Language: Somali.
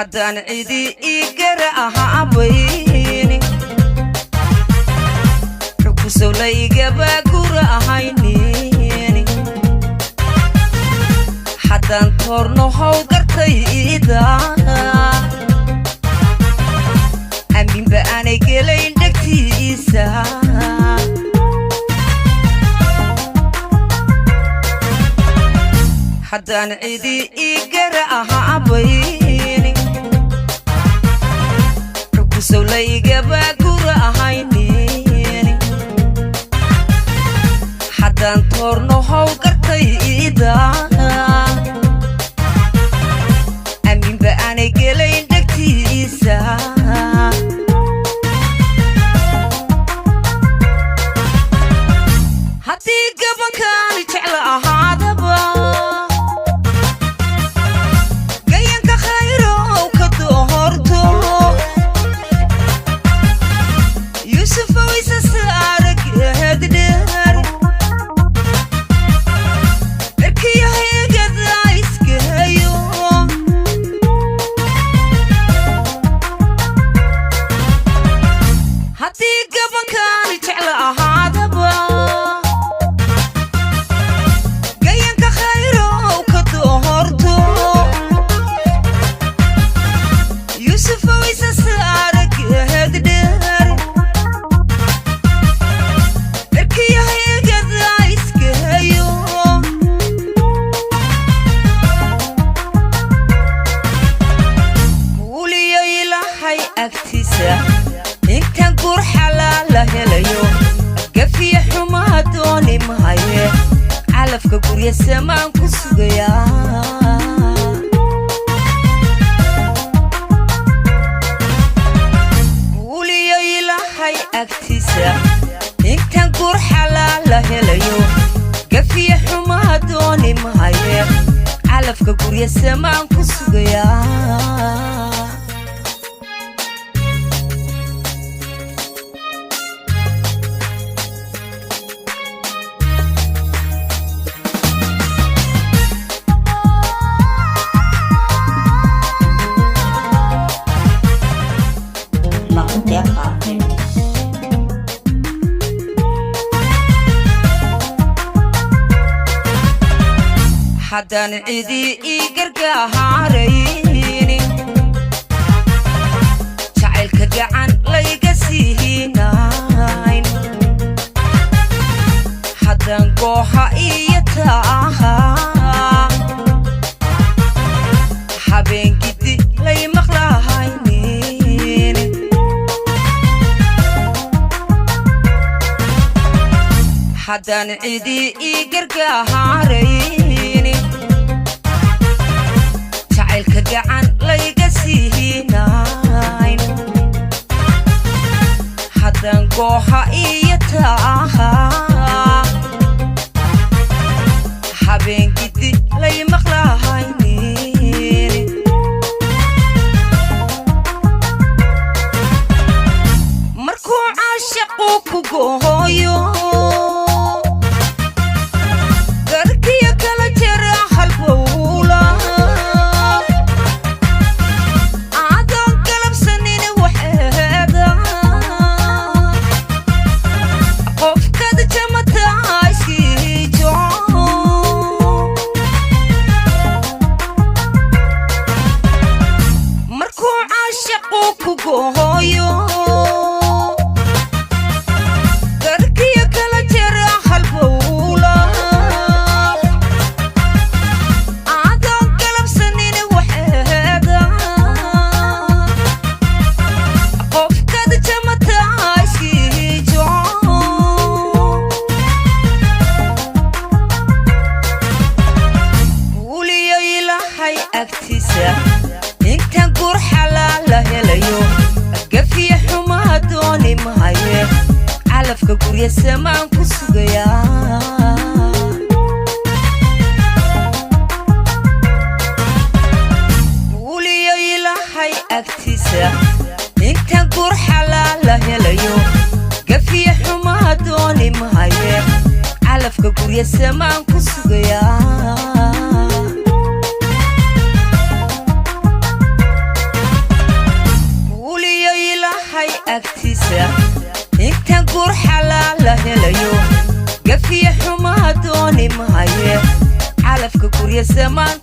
haddaan cidi ii gara ahabayni xukusow laygaba gura ahaynini haddaan toorno how gartayda aminba aanay gelayn dhegtiisa haddaan cidi ii gara ahabayni xukusow laygaba gura ahaynini haddaan toorno how gartayda aminba aanay gelayn dhegtiisa haddii gabankaani jecla ahaadaba gayanka khayrow ka doorto yuusufow isa saara geed dheer erkiyo heegada isgeeyo haddii gabankaani jecla ahaadaba gayanka khayrow ka doorto yuusufow isa saara geed dheer erkiyo heegada isgeeyo kuuliyo ilaahay agtiisa intaan guur xalaala helayo gafiya xumaa dooni mahaye calafka gurya samaan ku sugayaa kuuliyo ilaahay agtiisa intaan guur xalaala helayo gafiya xumaa dooni mahaye calafka gurya samaan ku sugayaa haddaan cidi ii gargaharayni jacaylka gacan layga siinayn haddaan gooha iyo taaha habeenkidi lay maqlahaynin haddaan cidi ii gargaharayni jacaylka gacan layga siinayn haddaan gooha iyo taaha habeenkidi lay maqlahaynin markuu caashaqu ku gooyo garkiyo kala jera halbowla adoon galabsanin waxeeda qofkad jamataa iskiijo markuu caashaqu ku gooyo garkiyo kala jera halbowla adoon galabsanin waxeeda qofkad jamataa iskiijo kuuliyo ilaahay agtiisa intaan guur xalaala helayo gafiya xumaa dooni mahaye calafka gurya samaan ku sugayaa kuuliyo ilaahay agtiisa intaan guur xalaala helayo gafiya xumaa dooni mahaye calafka gurya samaan ku sugayaa gafiya xumaa dooni mahaye calafka gurya samaan